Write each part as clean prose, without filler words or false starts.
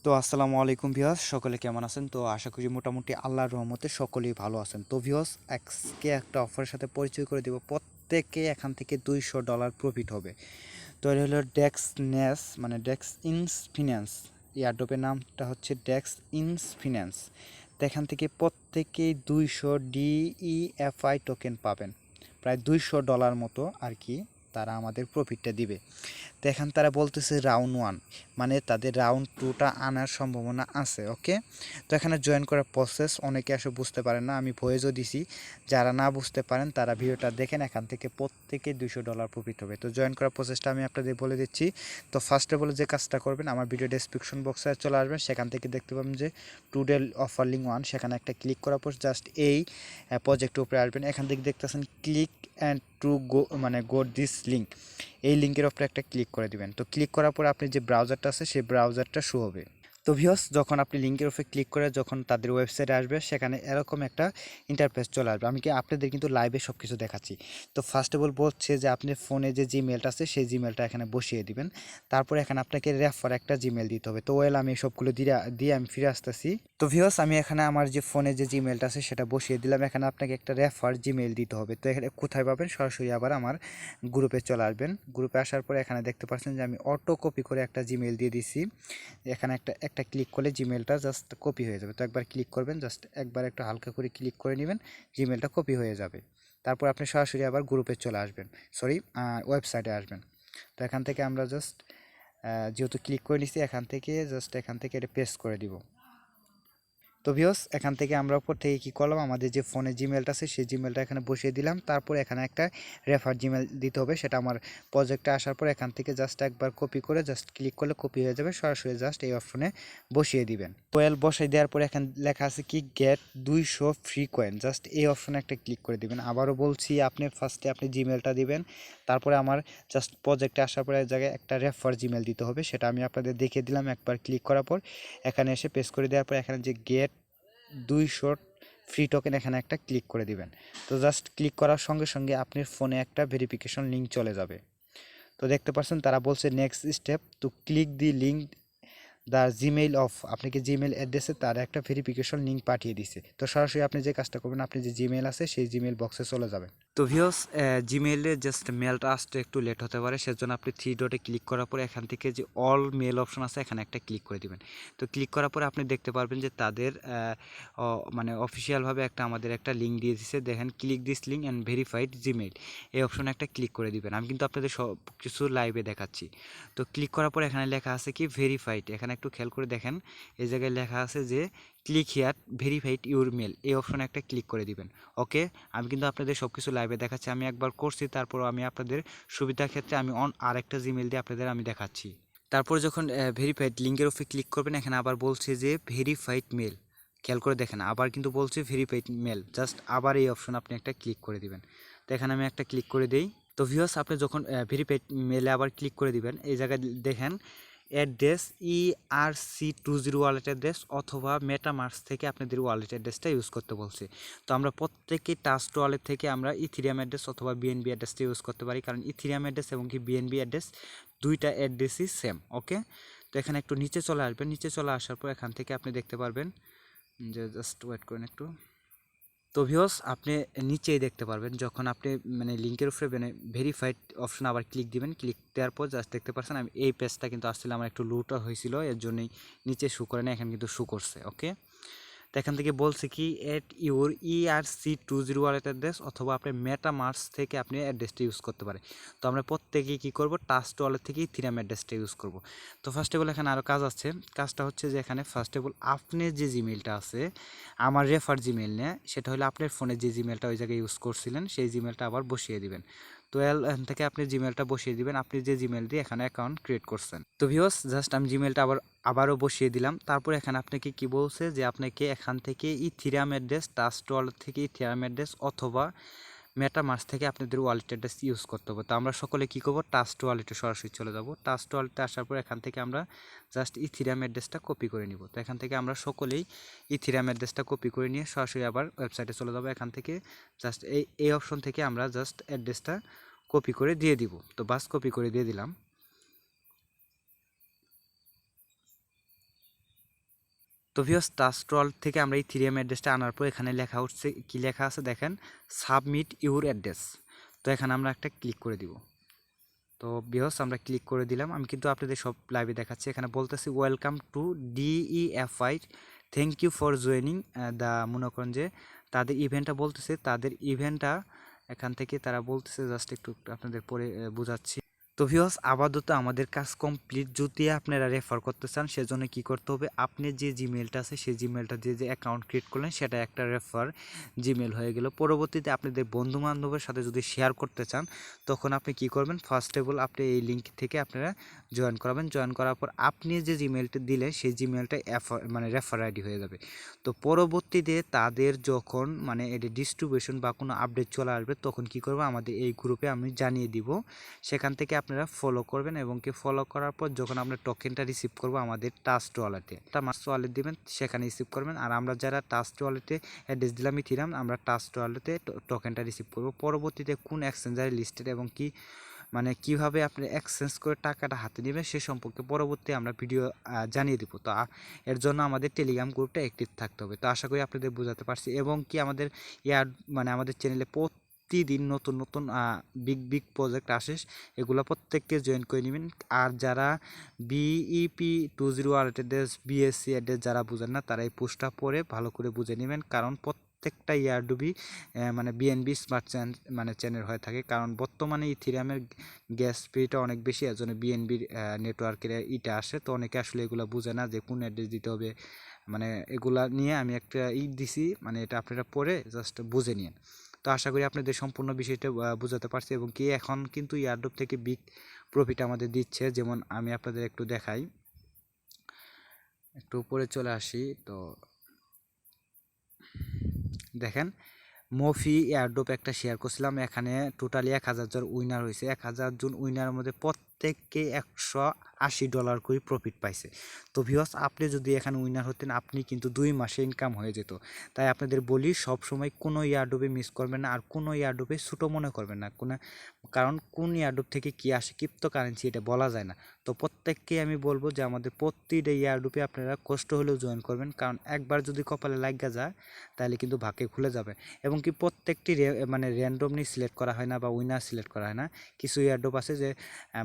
তো আসসালামু আলাইকুম ভিউয়ার্স, সকলে কেমন আছেন? তো আশা করি মোটামুটি আল্লাহর রহমতে সকলেই ভালো আছেন। তো ভিউয়ার্স, আজকে একটা অফারের সাথে পরিচয় করে দেব। প্রত্যেকে এখান থেকে $200 প্রফিট হবে। তো এটা হলো ডেক্স নেস, মানে ডেক্স ইনস ফিন্যান্স। এয়ারড্রপের নামটা হচ্ছে ডেক্স ইনস ফিন্যান্স। তো এখান থেকে প্রত্যেকেই 200 DEFI টোকেন পাবেন, প্রায় $200 মতো আর কি। তারা আমাদের প্রফিটটা দিবে। তো এখান তারা বলতেছে রাউন্ড 1, মানে তাদের রাউন্ড 2টা আনার সম্ভাবনা আছে। ওকে, তো এখানে জয়েন করার প্রসেস অনেকে আসলে বুঝতে পারেন না, আমি ভয়েসও দিছি। যারা না বুঝতে পারেন তারা ভিডিওটা দেখেন, এখান থেকে প্রত্যেকে $200 প্রফিট হবে। তো জয়েন করার প্রসেসটা আমি আপনাদের বলে দিচ্ছি। তো ফার্স্টে বলে যে কাজটা করবেন, আমার ভিডিও ডেসক্রিপশন বক্সে চলে আসবেন, সেখান থেকে দেখতে পাবেন যে টুডে অফার লিঙ্ক 1, সেখানে একটা ক্লিক করার পর জাস্ট এই প্রজেক্টের উপরে আসবেন। এখান থেকে দেখতেছেন ক্লিক অ্যান্ড টু গো, মানে গো দিস লিঙ্ক, এই লিঙ্কের উপরে একটা ক্লিক করে দিবেন। তো ক্লিক করার পর আপনি যে ব্রাউজারটা আছে সেই ব্রাউজারটা শো হবে। তো ভিউয়ার্স, যখন আপনি লিঙ্কের উপরে ক্লিক করে যখন তাদের ওয়েবসাইটে আসবে, সেখানে এরকম একটা ইন্টারফেস চলে আসবে। আমি কি আপনাদের কিন্তু লাইভে সব কিছু দেখাচ্ছি। তো ফার্স্ট অফ অল বলছে যে আপনি ফোনে যে জিমেলটা আছে সেই জিমেলটা এখানে বসিয়ে দিবেন। তারপরে এখানে আপনাকে রেফার একটা জিমেল দিতে হবে। তো ওয়েল আমি সবগুলো দিয়ে আমি ফিরে আসতেছি। তো ভিউয়ার্স, আমি এখানে আমার যে ফোনে যে জিমেলটা আছে সেটা বসিয়ে দিলাম। এখানে আপনাকে একটা রেফার জিমেল দিতে হবে। তো এখানে কোথায় পাবেন? সরাসরি আবার আমার গ্রুপে চলে আসবেন। গ্রুপে আসার পরে এখানে দেখতে পাচ্ছেন যে আমি অটো কপি করে একটা জিমেল দিয়ে দিছি। এখানে একটা ক্লিক করলে জিমেলটা জাস্ট কপি হয়ে যাবে। তো একবার ক্লিক করবেন, জাস্ট একবার একটু হালকা করে ক্লিক করে নেবেন, জিমেলটা কপি হয়ে যাবে। তারপর আপনি সরাসরি আবার গ্রুপে চলে আসবেন, সরি ওয়েবসাইটে আসবেন। তো এখান থেকে আমরা জাস্ট যেহেতু ক্লিক করে নিচ্ছি, এখান থেকে এটা পেস্ট করে দিব। তো ভিউয়ার্স, এখান থেকে আমরা উপর থেকে কী করলাম, আমাদের যে ফোনে জিমেলটা আছে সেই জিমেলটা এখানে বসিয়ে দিলাম। তারপর এখানে একটা রেফার জিমেল দিতে হবে, সেটা আমার প্রজেক্টে আসার পর এখান থেকে জাস্ট একবার কপি করে জাস্ট ক্লিক করলে কপি হয়ে যাবে। সরাসরি জাস্ট এই অপশনে বসিয়ে দিবেন। কোয়েল বসাই দেওয়ার পরে এখানে লেখা আছে কি গেট 200 ফ্রি কয়েন, জাস্ট এই অপশনে একটা ক্লিক করে দিবেন। আবারও বলছি, আপনি ফার্স্টে আপনি জিমেলটা দিবেন, তারপরে আমার জাস্ট প্রজেক্টে আসার পরে এক জায়গায় একটা রেফার জিমেল দিতে হবে, সেটা আমি আপনাদের দেখিয়ে দিলাম। একবার ক্লিক করার পর এখানে এসে পেস্ট করে দেওয়ার পর এখানে যে গেট 200 ফ্রি টোকেন, এখানে একটা ক্লিক করে দিবেন। তো জাস্ট ক্লিক করার সঙ্গে সঙ্গে আপনার ফোনে একটা ভেরিফিকেশন লিঙ্ক চলে যাবে। তো দেখতে পাচ্ছেন তারা বলছে next step to click the link the Gmail of, আপনাকে জিমেল অ্যাড্রেসে তার একটা ভেরিফিকেশন লিঙ্ক পাঠিয়ে দিছে। তো সরাসরি আপনি যে কাজটা করবেন, আপনি যে জিমেল আছে সেই জিমেল বক্সে চলে যাবেন। তো ভিউয়ার্স, জিমেইলে জাস্ট মেলটা আসতে একটু লেট হতে পারে, সেজন্য আপনি থ্রি ডটে ক্লিক করার পরে এখান থেকে যে অল মেল অপশন আছে এখানে একটা ক্লিক করে দিবেন। তো ক্লিক করার পরে আপনি দেখতে পারবেন যে তাদের মানে অফিসিয়ালভাবে আমাদের একটা লিঙ্ক দিয়ে দিচ্ছে। দেখেন click this link and verified Gmail, এই অপশনে একটা ক্লিক করে দিবেন। আমি কিন্তু আপনাদের সব কিছু লাইভে দেখাচ্ছি। তো ক্লিক করার পর এখানে লেখা আছে কি ভেরিফাইড, এখানে একটু খেয়াল করে দেখেন, এই জায়গায় লেখা আছে যে click here verified your mail, এই অপশনে একটা ক্লিক করে দিবেন। ওকে, আমি কিন্তু আপনাদের সব কিছু লাইভে দেখাচ্ছি, আমি একবার করছি, তারপর আমি আপনাদের সুবিধার ক্ষেত্রে আমি আরেকটা জিমেল দিয়ে আপনাদের আমি দেখাচ্ছি। তারপর যখন ভেরিফাইড লিঙ্কের উপরে ক্লিক করবেন, এখানে আবার বলছে যে ভেরিফাইড মেল, খেয়াল করে দেখেন আবার কিন্তু বলছে ভেরিফাইড মেল, জাস্ট আবার এই অপশন আপনি একটা ক্লিক করে দিবেন। তো এখানে আমি একটা ক্লিক করে দিই। তো ভিউয়ার্স, আপনি যখন ভেরিফাইড মেলে আবার ক্লিক করে দিবেন, এই জায়গায় দেখেন অ্যাড্রেস ERC20 ওয়ালেট অ্যাড্রেস অথবা মেটামাস্ক থেকে আপনাদের ওয়ালেট অ্যাড্রেসটা ইউজ করতে বলছে। তো আমরা প্রত্যেকেই ট্রাস্ট ওয়ালেট থেকে আমরা ইথিরিয়াম অ্যাড্রেস অথবা বিএনবি অ্যাড্রেসটা ইউজ করতে পারি, কারণ ইথিরিয়াম অ্যাড্রেস এবং কি বিএনবি অ্যাড্রেস দুইটা অ্যাড্রেসই সেম। ওকে, তো এখানে একটু নিচে চলে আসবেন, নিচে চলে আসার পর এখান থেকে আপনি দেখতে পারবেন যে জাস্ট ওয়েট করেন একটু। তো ভিউয়ার্স, আপনি নিচেই দেখতে পারবেন যখন আপনি মানে লিঙ্কের উপরে মানে ভেরিফাইড অপশন আবার ক্লিক দিবেন, ক্লিক দেওয়ার পর জাস্ট দেখতে পাচ্ছেন আমি এই পেজটা কিন্তু আসলে আমার একটু লুটা হয়েছিল, এর জন্যই নিচে শু করে না, এখানে কিন্তু শু করছে। ওকে, তো এখান থেকে বলছে কি এট ইউর ERC20 ওয়ালেট অ্যাড্রেস অথবা আপনার মেটামাস্ক থেকে আপনি অ্যাড্রেসটা ইউজ করতে পারে। তো আমরা প্রত্যেকেই কী করবো, ট্রাস্ট ওয়ালেট থেকে ইথিরিয়াম অ্যাড্রেসটা ইউজ করব। তো ফার্স্ট অফ অল এখানে আরও কাজ আছে, কাজটা হচ্ছে যে এখানে ফার্স্ট অফ অল আপনার যে জিমেলটা আছে, আমার রেফার জিমেল নিয়ে, সেটা হলো আপনার ফোনে যে জিমেলটা ওই জায়গায় ইউজ করছিলেন সেই জিমেলটা আবার বসিয়ে দিবেন। তো এখান থেকে আপনি জিমেলটা বসিয়ে দিবেন, আপনি যে জিমেল দিয়ে এখানে অ্যাকাউন্ট ক্রিয়েট করছেন। তো ভিউয়ার্স, জাস্ট আমি জিমেলটা আবারও বসিয়ে দিলাম। তারপর এখানে আপনাকে কি বলছে যে আপনাকে এখান থেকে ইথিরিয়াম অ্যাড্রেস, ট্রাস্ট ওয়ালেট থেকে ইথিরিয়াম অ্যাড্রেস অথবা মেটামাস্ক থেকে আপনাদের ওয়ালেট অ্যাড্রেস ইউজ করতে হবে। তো আমরা সকলে কী করবো, ট্রাস্ট ওয়ালেটে সরাসরি চলে যাব। ট্রাস্ট ওয়ালেটে আসার পর এখান থেকে আমরা জাস্ট ইথিরিয়াম অ্যাড্রেসটা কপি করে নিব। তো এখান থেকে আমরা সকলেই ইথিরিয়াম অ্যাড্রেসটা কপি করে নিয়ে সরাসরি আবার ওয়েবসাইটে চলে যাবো। এখান থেকে জাস্ট এই অপশন থেকে আমরা জাস্ট অ্যাড্রেসটা কপি করে দিয়ে দিব। তো বাস কপি করে দিয়ে দিলাম। তো ভিউয়ার্স ট্রাস্ট ওয়ালেট থেকে আমরা এই ইথেরিয়াম অ্যাড্রেসটা আনার পর এখানে লেখা উঠছে, কি লেখা আছে দেখেন, সাবমিট ইউর অ্যাড্রেস। তো এখানে আমরা একটা ক্লিক করে দিব। তো ভিউয়ার্স আমরা ক্লিক করে দিলাম। আমি কিন্তু আপনাদের সব লাইভে দেখাচ্ছি। এখানে বলতেছি welcome to DEFI, thank you for joining the, মনে করেন যে তাদের ইভেন্টটা বলতেছে, তাদের ইভেন্টটা এখান থেকে তারা বলতেছে, জাস্ট একটু আপনাদের পরে বোঝাচ্ছি। তো ভিউয়ার্স আপাতত আমাদের কাজ কমপ্লিট। যদি আপনারা রেফার করতে চান সেজন্য কি করতে হবে, আপনি যে জিমেলটা আছে সেই জিমেলটা দিয়ে যে অ্যাকাউন্ট ক্রিয়েট করলেন সেটা একটা রেফার জিমেল হয়ে গেল। পরবর্তীতে আপনাদের বন্ধু বান্ধবের সাথে যদি শেয়ার করতে চান তখন আপনি কি করবেন, ফার্স্ট অফ অল আপনি এই লিঙ্ক থেকে আপনারা জয়েন করাবেন। জয়েন করার পর আপনি যে জিমেলটা দিলেন সেই জিমেলটা মানে রেফার আইডি হয়ে যাবে। তো পরবর্তীতে তাদের যখন মানে এটি ডিস্ট্রিবিউশন বা কোনো আপডেট চলে আসবে তখন কি করবো, আমাদের এই গ্রুপে আমি জানিয়ে দিব। সেখান থেকে আপনারা ফলো করবেন এবং কি ফলো করার পর যখন আমরা টোকেনটা রিসিভ করব আমাদের ট্রাস্ট ওয়ালেটে, ট্রাস্ট ওয়ালেট দিবেন, সেখানে রিসিভ করবেন। আর আমরা যারা ট্রাস্ট ওয়ালেটে অ্যাড্রেস দিলাম ইথেরিয়াম, আমরা ট্রাস্ট ওয়ালেটে টোকেনটা রিসিভ করব। পরবর্তীতে কোন এক্সচেঞ্জারে লিস্টেড এবং কি মানে কিভাবে আপনি এক্সচেঞ্জ করে টাকাটা হাতে নেবেন সে সম্পর্কে পরবর্তী আমরা ভিডিও জানিয়ে দিব। তো এর জন্য আমাদের টেলিগ্রাম গ্রুপটা অ্যাক্টিভ থাকতে হবে। তো আশা করি আপনাদের বোঝাতে পারছি। এবং কি আমাদের মানে আমাদের চ্যানেলে প্রতিদিন নতুন নতুন বিগ প্রজেক্ট আসে, এগুলো প্রত্যেককে জয়েন করে নেবেন। আর যারা BEP20 অ্যাড্রেস, BSC অ্যাড্রেস যারা বুঝেন না তারা এই পোস্টটা পড়ে ভালো করে বুঝে নেবেন, কারণ প্রত্যেকটা ইয়ারডুবি মানে বিএনবি স্মার্ট মানে চ্যানেল হয়ে থাকে। কারণ বর্তমানে ইথেরিয়ামের গ্যাস ফিটা অনেক বেশি, এর জন্য বিএনবির নেটওয়ার্কের ইটা আসে। তো অনেকে আসলে এগুলো বুঝে না যে কোন অ্যাড্রেস দিতে হবে, মানে এগুলা নিয়ে আমি একটা দিছি, মানে এটা আপনারা পড়ে জাস্ট বুঝে নিন। তো আশা করি আপনাদের সম্পূর্ণ বিষয়টা বোঝাতে পারছি। এবং কি এখন কিন্তু এয়ারড্রপ থেকে বিগ প্রফিট আমাদের দিচ্ছে, যেমন আমি আপনাদের একটু দেখাই, একটু উপরে চলে আসি। তো দেখেন মফি এয়ারড্রপ একটা শেয়ার করছিলাম, এখানে টোটালি 1000 জন উইনার হয়েছে। 1000 জন উইনারের মধ্যে প্রত্যেককে $180 করে প্রফিট পাইছে। তো ভিউয়ার্স আপনি যদি এখানে উইনার হতেন আপনি কিন্তু 2 মাসে ইনকাম হয়ে যেত। তাই আপনাদের বলি সব সময় কোনো এয়ারড্রপে মিস করবেন না, আর কোনো এয়ারড্রপে ছোটো মনে করবেন না। কারণ কোন এয়ারড্রপ থেকে কি আসে ক্রিপ্টো কারেন্সি এটা বলা যায় না। তো প্রত্যেককে আমি বলবো যে আমাদের প্রতিটা এয়ারড্রপে আপনারা কষ্ট হলেও জয়েন করবেন, কারণ একবার যদি কপালে লাগা যায় তাহলে কিন্তু ভাগ্যে খুলে যাবে। এবং কি প্রত্যেকটি মানে র্যান্ডমলি সিলেক্ট করা হয় না বা উইনার সিলেক্ট করা হয় না। কিছু এয়ারড্রপ আছে যে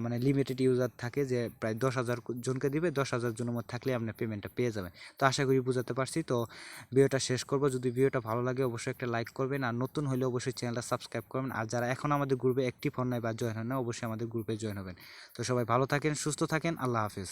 মানে লিমিটেড ইউজার থাকে, যে প্রায় 10,000 জনকে দিবে, 10,000 জনের মধ্যে থাকলে আপনি পেমেন্টটা পেয়ে যাবেন। তো আশা করি বুঝাতে পারছি। তো ভিডিওটা শেষ করব। যদি ভিডিওটা ভালো লাগে অবশ্যই একটা লাইক করবেন, আর নতুন হলে অবশ্যই চ্যানেলটা সাবস্ক্রাইব করবেন। আর যারা এখন আমাদের গ্রুপে অ্যাক্টিভ হন নাই বা জয়েন হন না অবশ্যই আমাদের গ্রুপে জয়েন হবেন। তো সবাই ভালো থাকেন, সুস্থ থাকেন, আল্লাহ হাফেজ।